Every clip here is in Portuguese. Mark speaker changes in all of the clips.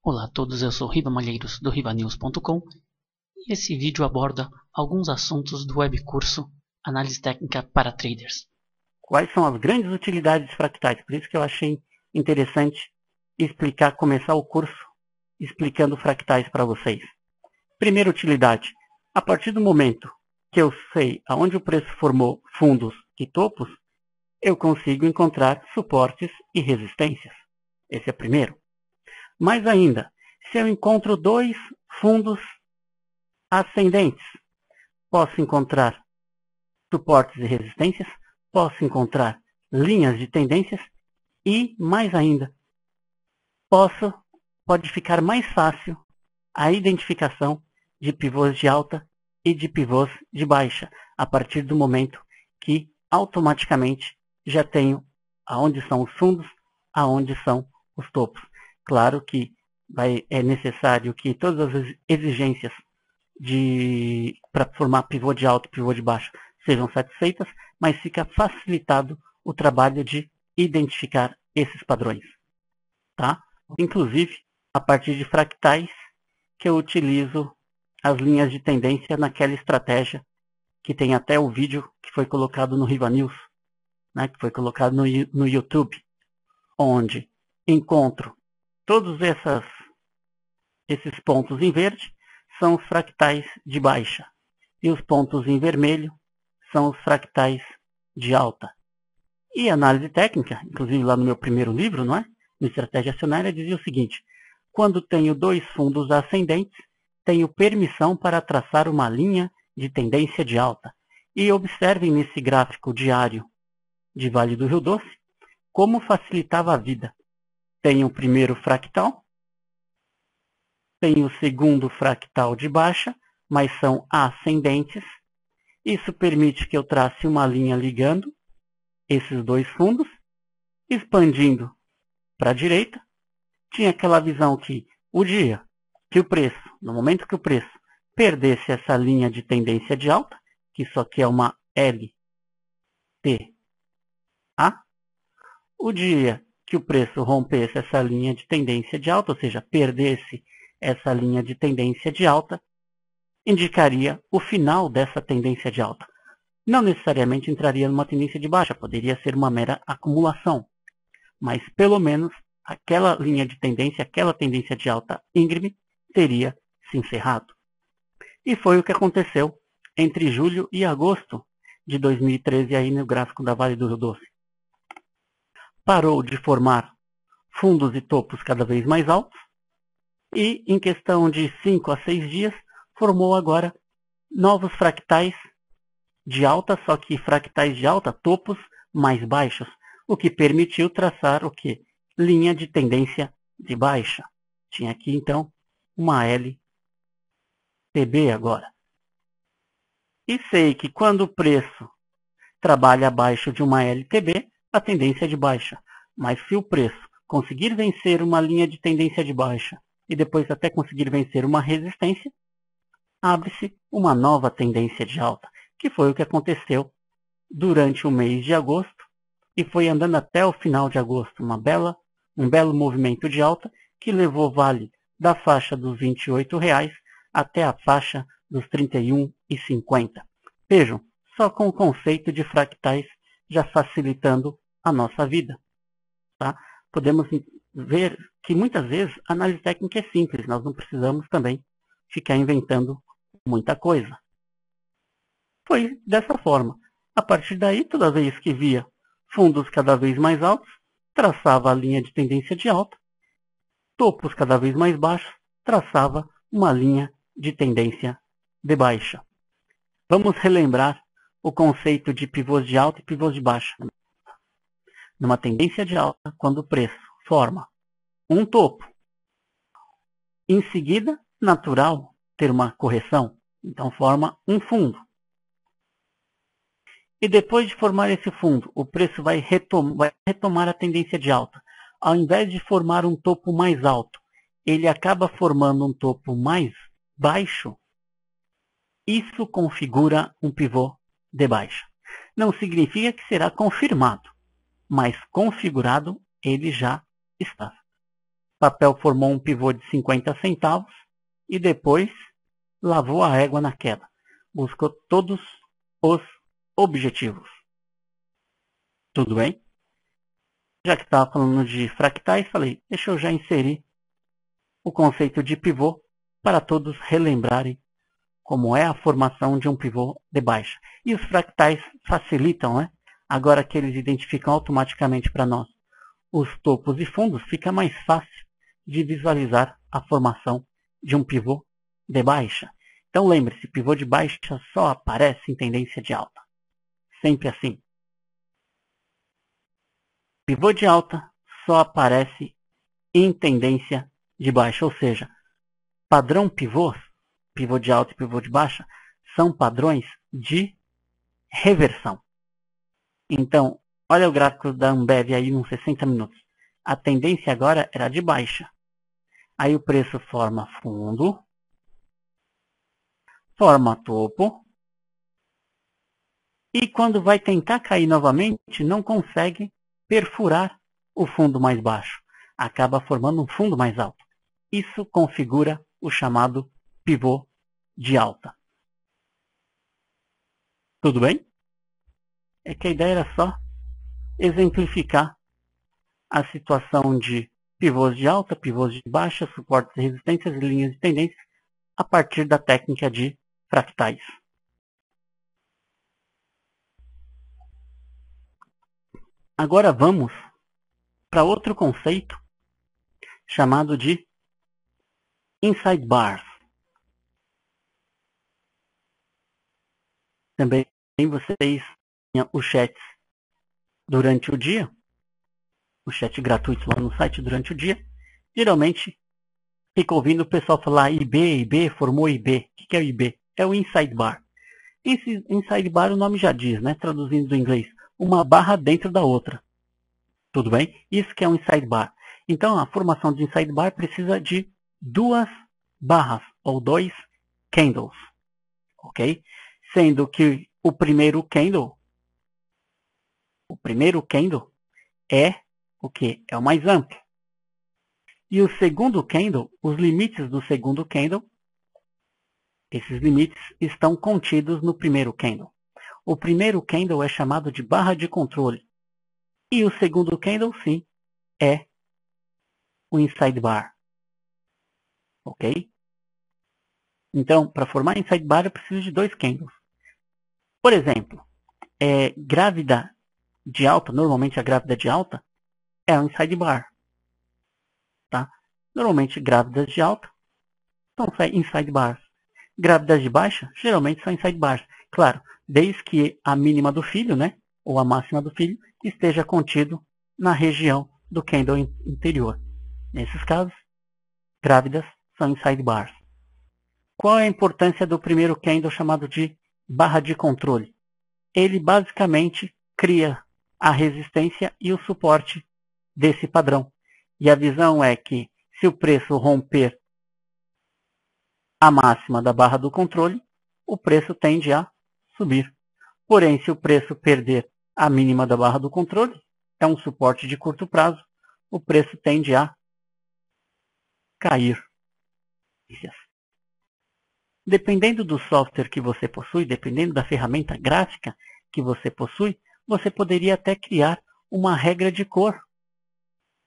Speaker 1: Olá a todos, eu sou Riva Malheiros do rivanews.com e esse vídeo aborda alguns assuntos do webcurso Análise Técnica para Traders.
Speaker 2: Quais são as grandes utilidades de fractais? Por isso que eu achei interessante começar o curso explicando fractais para vocês. Primeira utilidade, a partir do momento que eu sei aonde o preço formou fundos e topos, eu consigo encontrar suportes e resistências. Esse é o primeiro. Mais ainda, se eu encontro dois fundos ascendentes, posso encontrar suportes e resistências, posso encontrar linhas de tendências e, mais ainda, pode ficar mais fácil a identificação de pivôs de alta e de pivôs de baixa, a partir do momento que automaticamente já tenho aonde são os fundos, aonde são os topos. Claro que é necessário que todas as exigências para formar pivô de alta e pivô de baixa sejam satisfeitas, mas fica facilitado o trabalho de identificar esses padrões. Tá? Inclusive, a partir de fractais, que eu utilizo as linhas de tendência naquela estratégia que tem até o vídeo que foi colocado no Riva News, né, que foi colocado no YouTube, onde encontro todos esses pontos em verde são os fractais de baixa. E os pontos em vermelho são os fractais de alta. E a análise técnica, inclusive lá no meu primeiro livro, não é? No Estratégia Acionária, dizia o seguinte: quando tenho dois fundos ascendentes, tenho permissão para traçar uma linha de tendência de alta. E observem nesse gráfico diário de Vale do Rio Doce como facilitava a vida. Tenho o primeiro fractal, tenho o segundo fractal de baixa, mas são ascendentes. Isso permite que eu trace uma linha ligando esses dois fundos, expandindo para a direita. Tinha aquela visão que o dia que o preço, no momento que o preço perdesse essa linha de tendência de alta, que isso aqui é uma LTA, o dia que o preço rompesse essa linha de tendência de alta, ou seja, perdesse essa linha de tendência de alta, indicaria o final dessa tendência de alta. Não necessariamente entraria numa tendência de baixa, poderia ser uma mera acumulação, mas pelo menos aquela linha de tendência, aquela tendência de alta íngreme, teria se encerrado. E foi o que aconteceu entre julho e agosto de 2013 aí no gráfico da Vale do Rio Doce. Parou de formar fundos e topos cada vez mais altos e, em questão de 5 a 6 dias, formou agora novos fractais de alta, só que fractais de alta, topos mais baixos, o que permitiu traçar o quê? Linha de tendência de baixa. Tinha aqui, então, uma LTB agora. E sei que quando o preço trabalha abaixo de uma LTB, a tendência é de baixa. Mas se o preço conseguir vencer uma linha de tendência de baixa e depois até conseguir vencer uma resistência, abre-se uma nova tendência de alta, que foi o que aconteceu durante o mês de agosto e foi andando até o final de agosto, um belo movimento de alta que levou Vale da faixa dos R$ 28,00 até a faixa dos R$ 31,50. Vejam, só com o conceito de fractais já facilitando a nossa vida. Tá? Podemos ver que muitas vezes a análise técnica é simples, nós não precisamos também ficar inventando muita coisa. Foi dessa forma. A partir daí, toda vez que via fundos cada vez mais altos, traçava a linha de tendência de alta, topos cada vez mais baixos, traçava uma linha de tendência de baixa. Vamos relembrar o conceito de pivôs de alta e pivôs de baixa. Numa tendência de alta, quando o preço forma um topo, em seguida, natural ter uma correção, então forma um fundo. E depois de formar esse fundo, o preço vai retomar a tendência de alta. Ao invés de formar um topo mais alto, ele acaba formando um topo mais baixo. Isso configura um pivô de baixa. Não significa que será confirmado, mas configurado ele já está. papel formou um pivô de 50 centavos e depois lavou a régua na queda. Buscou todos os objetivos. Tudo bem? Já que estava falando de fractais, falei, deixa eu já inserir o conceito de pivô para todos relembrarem como é a formação de um pivô de baixa. E os fractais facilitam, né? Agora que eles identificam automaticamente para nós os topos e fundos, fica mais fácil de visualizar a formação de um pivô de baixa. Então lembre-se, pivô de baixa só aparece em tendência de alta. Sempre assim. Pivô de alta só aparece em tendência de baixa, ou seja, padrão pivô, pivô de alta e pivô de baixa, são padrões de reversão. Então, olha o gráfico da Ambev aí nos 60 minutos. A tendência agora era de baixa. Aí o preço forma fundo, forma topo, e quando vai tentar cair novamente, não consegue perfurar o fundo mais baixo. Acaba formando um fundo mais alto. Isso configura o chamado pivô de alta. Tudo bem? É que a ideia era só exemplificar a situação de pivôs de alta, pivôs de baixa, suportes e resistências e linhas de tendência a partir da técnica de fractais. Agora vamos para outro conceito chamado de inside bars. Também vocês têm os chats durante o dia, o chat gratuito lá no site durante o dia. Geralmente fica ouvindo o pessoal falar IB, formou IB. O que é o IB? É o inside bar. Esse inside bar o nome já diz, né? Traduzindo do inglês, uma barra dentro da outra. Tudo bem? Isso que é um inside bar. Então a formação de inside bar precisa de duas barras ou dois candles. Ok? Sendo que o primeiro candle é o que? É o mais amplo. E o segundo candle, os limites do segundo candle, esses limites estão contidos no primeiro candle. O primeiro candle é chamado de barra de controle. E o segundo candle, sim, é o inside bar. Ok? Então, para formar inside bar, eu preciso de dois candles. Por exemplo, grávida de alta, normalmente a grávida de alta, é um inside bar. Tá? Normalmente grávidas de alta são inside bars. Grávidas de baixa, geralmente são inside bars. Claro, desde que a mínima do filho, né, ou a máxima do filho, esteja contido na região do candle interior. Nesses casos, grávidas são inside bars. Qual é a importância do primeiro candle chamado de barra de controle? Ele basicamente cria a resistência e o suporte desse padrão. E a visão é que se o preço romper a máxima da barra do controle, o preço tende a subir. Porém, se o preço perder a mínima da barra do controle, é um suporte de curto prazo, o preço tende a cair. Dependendo do software que você possui, dependendo da ferramenta gráfica que você possui, você poderia até criar uma regra de cor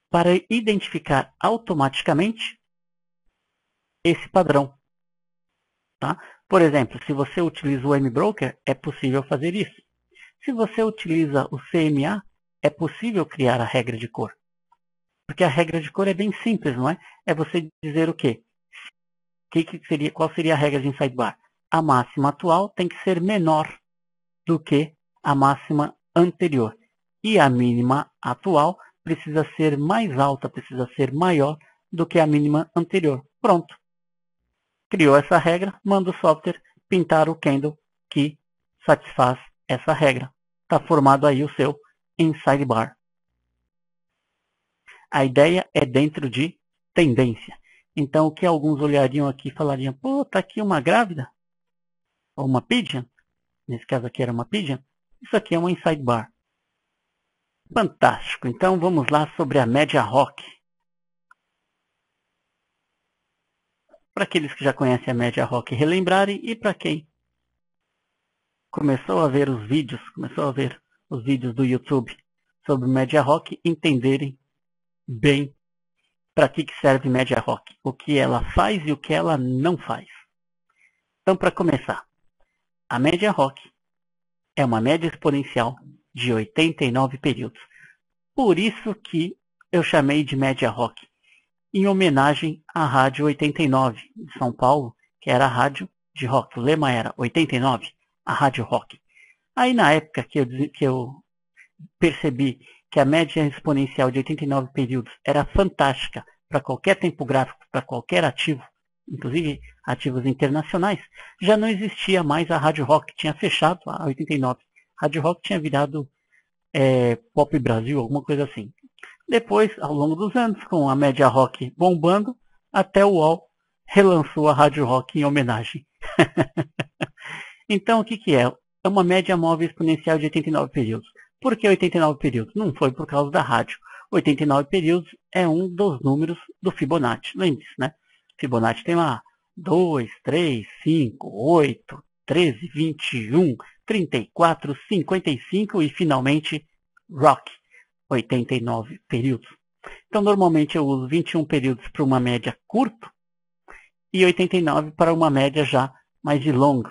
Speaker 2: para identificar automaticamente esse padrão. Tá? Por exemplo, se você utiliza o MBroker, é possível fazer isso. Se você utiliza o CMA, é possível criar a regra de cor. Porque a regra de cor é bem simples, não é? É você dizer o quê? Qual seria a regra de inside bar? A máxima atual tem que ser menor do que a máxima anterior. E a mínima atual precisa ser mais alta, precisa ser maior do que a mínima anterior. Pronto. Criou essa regra, manda o software pintar o candle que satisfaz essa regra. Está formado aí o seu inside bar. A ideia é dentro de tendência. Então, o que alguns olhariam aqui e falariam, pô, tá aqui uma grávida, ou uma pigeon, nesse caso aqui era uma pigeon, isso aqui é uma inside bar. Fantástico, então vamos lá sobre a média ROC. para aqueles que já conhecem a média ROC relembrarem e para quem começou a ver os vídeos do YouTube sobre média ROC entenderem bem para que serve média ROC, o que ela faz e o que ela não faz. Então, para começar, a média ROC é uma média exponencial de 89 períodos. Por isso que eu chamei de média ROC, em homenagem à Rádio 89 de São Paulo, que era a rádio de rock. O lema era 89, a Rádio Rock. Aí na época que eu percebi que a média exponencial de 89 períodos era fantástica para qualquer tempo gráfico, para qualquer ativo, inclusive ativos internacionais, já não existia mais a Rádio Rock, tinha fechado a 89. A Rádio Rock tinha virado Pop Brasil, alguma coisa assim. Depois, ao longo dos anos, com a média rock bombando, até o UOL relançou a Rádio Rock em homenagem. Então, o que é? É uma média móvel exponencial de 89 períodos. Por que 89 períodos? Não foi por causa da rádio. 89 períodos é um dos números do Fibonacci. Lembre-se, né? Fibonacci tem lá 2, 3, 5, 8, 13, 21, 34, 55 e finalmente Rock. 89 períodos. Então, normalmente eu uso 21 períodos para uma média curta e 89 para uma média já mais de longo.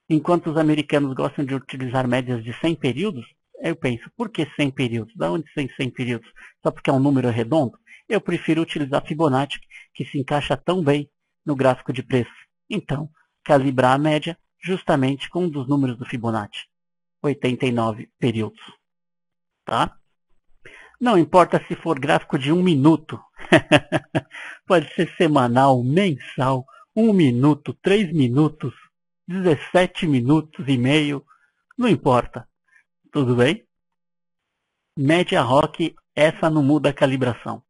Speaker 2: Enquanto os americanos gostam de utilizar médias de 100 períodos, eu penso, por que 100 períodos? Da onde tem 100 períodos? Só porque é um número redondo? Eu prefiro utilizar Fibonacci, que se encaixa tão bem no gráfico de preços. Então, calibrar a média justamente com um dos números do Fibonacci. 89 períodos. Tá? Não importa se for gráfico de 1 minuto. Pode ser semanal, mensal, 1 minuto, 3 minutos, 17 minutos e meio. Não importa. Tudo bem? Média ROC, essa não muda a calibração.